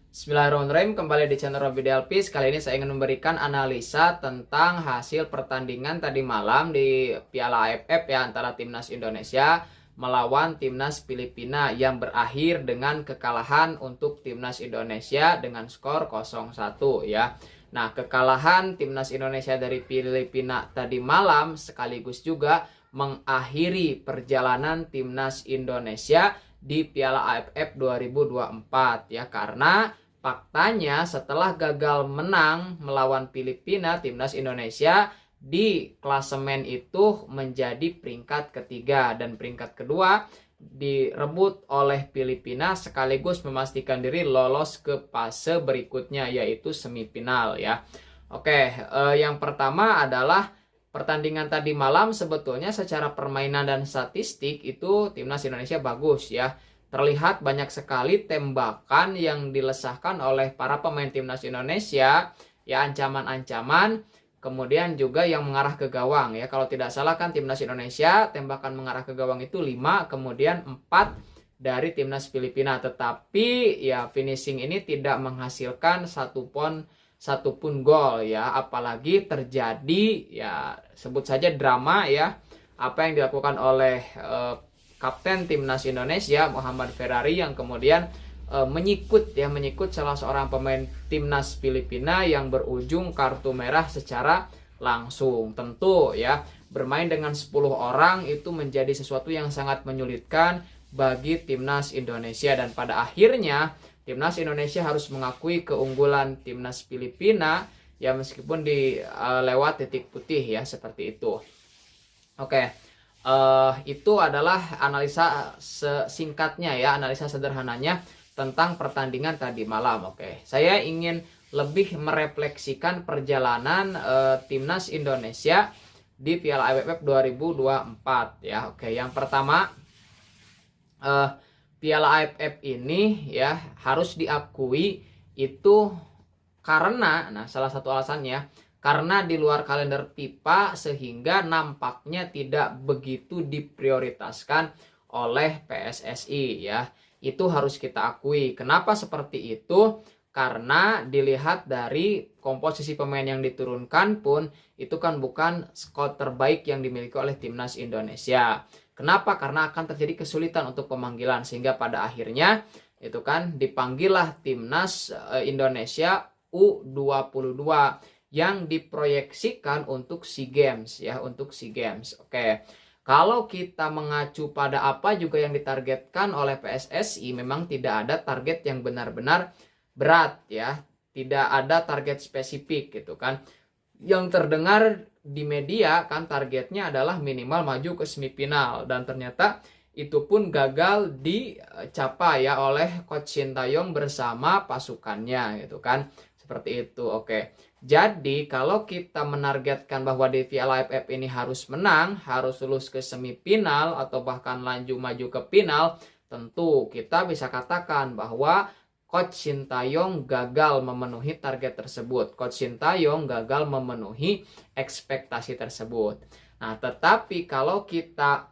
Bismillahirrahmanirrahim, kembali di channel Robby Delpis. Kali ini saya ingin memberikan analisa tentang hasil pertandingan tadi malam di Piala AFF ya, antara Timnas Indonesia melawan Timnas Filipina yang berakhir dengan kekalahan untuk Timnas Indonesia dengan skor 0-1 ya. Nah, kekalahan Timnas Indonesia dari Filipina tadi malam sekaligus juga mengakhiri perjalanan Timnas Indonesia di Piala AFF 2024 ya, karena faktanya setelah gagal menang melawan Filipina, Timnas Indonesia di klasemen itu menjadi peringkat ketiga dan peringkat kedua direbut oleh Filipina sekaligus memastikan diri lolos ke fase berikutnya yaitu semifinal ya. Oke, yang pertama adalah pertandingan tadi malam sebetulnya secara permainan dan statistik itu Timnas Indonesia bagus ya. Terlihat banyak sekali tembakan yang dilesahkan oleh para pemain Timnas Indonesia ya, ancaman-ancaman, kemudian juga yang mengarah ke gawang ya. Kalau tidak salah kan Timnas Indonesia tembakan mengarah ke gawang itu 5, kemudian 4 dari Timnas Filipina, tetapi ya finishing ini tidak menghasilkan satupun gol ya, apalagi terjadi ya sebut saja drama ya, apa yang dilakukan oleh Kapten Timnas Indonesia Muhammad Ferrari yang kemudian menyikut salah seorang pemain Timnas Filipina yang berujung kartu merah secara langsung. Tentu ya, bermain dengan 10 orang itu menjadi sesuatu yang sangat menyulitkan bagi Timnas Indonesia, dan pada akhirnya Timnas Indonesia harus mengakui keunggulan Timnas Filipina ya, meskipun di lewat titik putih ya, seperti itu. Oke. Itu adalah analisa singkatnya ya, analisa sederhananya tentang pertandingan tadi malam. Oke, saya ingin lebih merefleksikan perjalanan Timnas Indonesia di Piala AFF 2024 ya. Oke, yang pertama, Piala AFF ini ya harus diakui itu karena, salah satu alasannya karena di luar kalender FIFA sehingga nampaknya tidak begitu diprioritaskan oleh PSSI ya. Itu harus kita akui. Kenapa seperti itu? Karena dilihat dari komposisi pemain yang diturunkan pun itu kan bukan skuad terbaik yang dimiliki oleh Timnas Indonesia. Kenapa? Karena akan terjadi kesulitan untuk pemanggilan, sehingga pada akhirnya itu kan dipanggillah Timnas Indonesia U22 yang diproyeksikan untuk SEA Games ya, untuk SEA Games. Oke. Kalau kita mengacu pada apa juga yang ditargetkan oleh PSSI, memang tidak ada target yang benar-benar berat ya. Tidak ada target spesifik gitu kan. Yang terdengar di media kan targetnya adalah minimal maju ke semifinal, dan ternyata itu pun gagal dicapai ya oleh Coach Sintayong bersama pasukannya gitu kan. Seperti itu. Oke. Jadi kalau kita menargetkan bahwa di Piala AFF ini harus menang, harus lulus ke semifinal atau bahkan lanjut maju ke final, tentu kita bisa katakan bahwa Coach Sintayong gagal memenuhi target tersebut. Coach Sintayong gagal memenuhi ekspektasi tersebut. Nah, tetapi kalau kita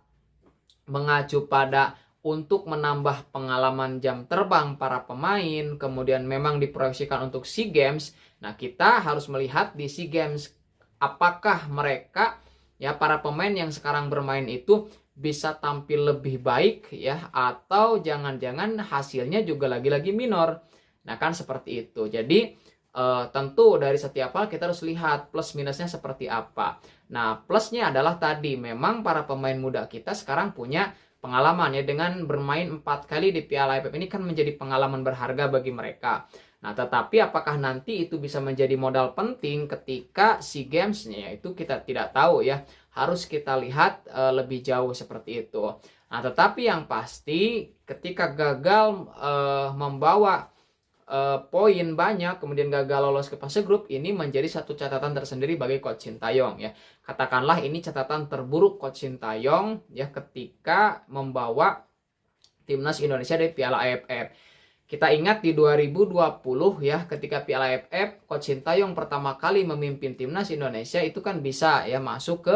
mengacu pada untuk menambah pengalaman jam terbang para pemain, kemudian memang diproyeksikan untuk SEA Games. Nah, kita harus melihat di SEA Games apakah mereka ya, para pemain yang sekarang bermain itu bisa tampil lebih baik ya, atau jangan-jangan hasilnya juga lagi-lagi minor. Nah, kan seperti itu. Jadi tentu dari setiap hal kita harus lihat plus minusnya seperti apa. Nah, plusnya adalah tadi memang para pemain muda kita sekarang punya pengalaman ya, dengan bermain 4 kali di Piala AFF ini kan menjadi pengalaman berharga bagi mereka. Nah, tetapi apakah nanti itu bisa menjadi modal penting ketika SEA Games-nya, itu kita tidak tahu ya. Harus kita lihat lebih jauh seperti itu. Nah, tetapi yang pasti ketika gagal membawa poin banyak, kemudian gagal lolos ke fase grup, ini menjadi satu catatan tersendiri bagi Coach Sintayong ya. Katakanlah ini catatan terburuk Coach Sintayong ya, ketika membawa Timnas Indonesia di Piala AFF. Kita ingat di 2020 ya, ketika Piala AFF Coach Sintayong pertama kali memimpin Timnas Indonesia itu kan bisa ya masuk ke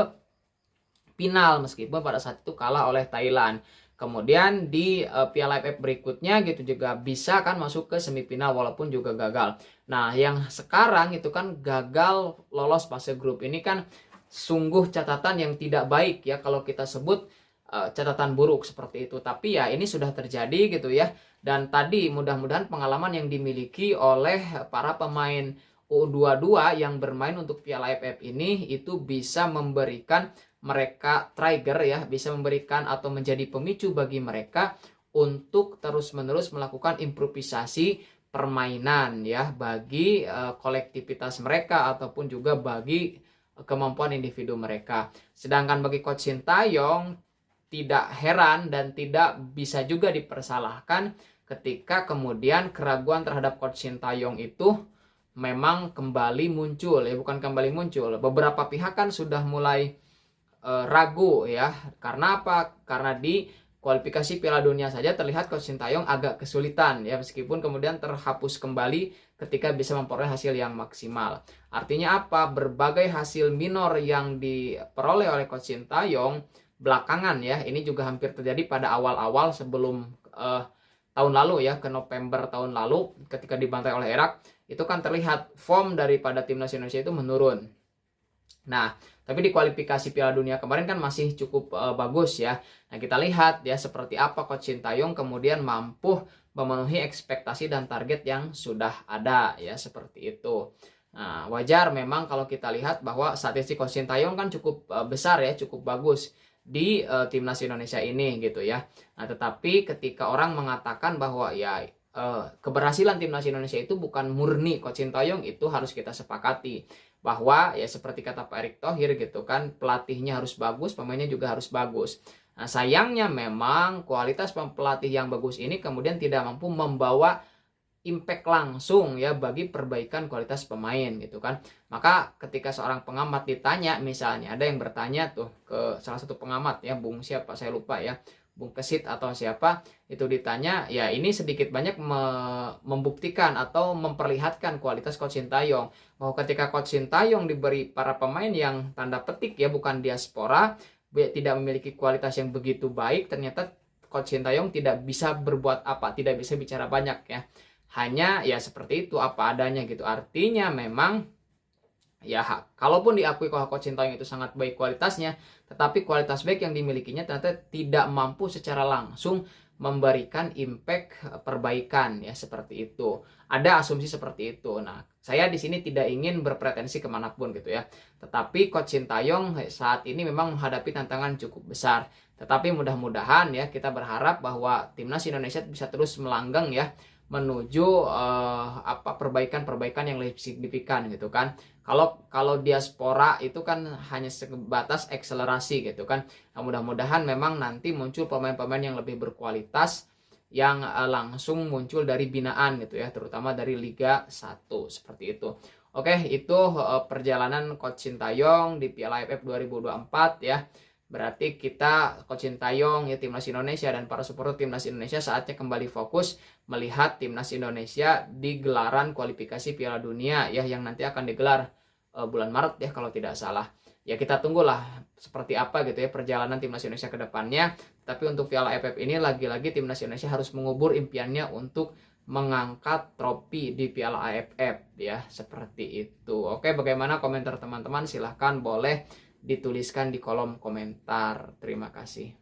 final meskipun pada saat itu kalah oleh Thailand. Kemudian di Piala AFF berikutnya gitu juga bisa kan masuk ke semifinal walaupun juga gagal. Nah, yang sekarang itu kan gagal lolos fase grup ini kan sungguh catatan yang tidak baik ya kalau kita sebut catatan buruk seperti itu. Tapi ya ini sudah terjadi gitu ya. Dan tadi mudah-mudahan pengalaman yang dimiliki oleh para pemain U22 yang bermain untuk Piala AFF ini itu bisa memberikan mereka trigger ya, bisa memberikan atau menjadi pemicu bagi mereka untuk terus-menerus melakukan improvisasi permainan ya bagi kolektivitas mereka ataupun juga bagi kemampuan individu mereka. Sedangkan bagi Coach Sintayong tidak heran dan tidak bisa juga dipersalahkan ketika kemudian keraguan terhadap Coach Sintayong itu memang kembali muncul ya, bukan kembali muncul. Beberapa pihak kan sudah mulai ragu ya. Karena apa? Karena di kualifikasi Piala Dunia saja terlihat Coach Sintayong agak kesulitan ya, meskipun kemudian terhapus kembali ketika bisa memperoleh hasil yang maksimal. Artinya apa? Berbagai hasil minor yang diperoleh oleh Coach Sintayong belakangan ya, ini juga hampir terjadi pada awal-awal sebelum tahun lalu ya, ke November tahun lalu ketika dibantai oleh Irak, itu kan terlihat form daripada timnas Indonesia itu menurun. Nah, tapi di kualifikasi Piala Dunia kemarin kan masih cukup bagus ya. Nah, kita lihat ya seperti apa Coach Sintayong kemudian mampu memenuhi ekspektasi dan target yang sudah ada ya, seperti itu. Nah, wajar memang kalau kita lihat bahwa statistik Coach Sintayong kan cukup besar ya, cukup bagus di timnas Indonesia ini gitu ya. Nah, tetapi ketika orang mengatakan bahwa ya keberhasilan timnas Indonesia itu bukan murni Coach Sintayong, itu harus kita sepakati bahwa ya seperti kata Pak Erick Thohir gitu kan, pelatihnya harus bagus, pemainnya juga harus bagus. Nah, sayangnya memang kualitas pelatih yang bagus ini kemudian tidak mampu membawa impact langsung ya bagi perbaikan kualitas pemain gitu kan. Maka ketika seorang pengamat ditanya, misalnya ada yang bertanya tuh ke salah satu pengamat ya, Bung siapa saya lupa ya, Bung Kesit atau siapa, itu ditanya ya, ini sedikit banyak membuktikan atau memperlihatkan kualitas Coach Sintayong, bahwa ketika Coach Sintayong diberi para pemain yang tanda petik ya bukan diaspora, tidak memiliki kualitas yang begitu baik, ternyata Coach Sintayong tidak bisa berbuat apa, tidak bisa bicara banyak ya, hanya ya seperti itu apa adanya gitu. Artinya memang ya kalaupun diakui kalau Coach Sintayong itu sangat baik kualitasnya, tetapi kualitas baik yang dimilikinya ternyata tidak mampu secara langsung memberikan impact perbaikan ya, seperti itu. Ada asumsi seperti itu. Nah, saya di sini tidak ingin berpretensi kemanapun gitu ya. Tetapi Coach Sintayong saat ini memang menghadapi tantangan cukup besar. Tetapi mudah-mudahan ya, kita berharap bahwa timnas Indonesia bisa terus melanggang ya menuju perbaikan-perbaikan yang lebih signifikan gitu kan. Kalau diaspora itu kan hanya sebatas akselerasi gitu kan. Nah, mudah-mudahan memang nanti muncul pemain-pemain yang lebih berkualitas yang langsung muncul dari binaan gitu ya, terutama dari Liga 1 seperti itu. Oke, itu perjalanan Coach Sintayong di Piala AFF 2024 ya. Berarti kita Coach Sintayong ya, timnas Indonesia dan para supporter timnas Indonesia saatnya kembali fokus melihat timnas Indonesia di gelaran kualifikasi Piala Dunia ya, yang nanti akan digelar bulan Maret ya kalau tidak salah. Ya kita tunggulah seperti apa gitu ya perjalanan timnas Indonesia ke depannya. Tapi untuk Piala AFF ini lagi-lagi timnas Indonesia harus mengubur impiannya untuk mengangkat trofi di Piala AFF ya, seperti itu. Oke, bagaimana komentar teman-teman? Silahkan boleh dituliskan di kolom komentar. Terima kasih.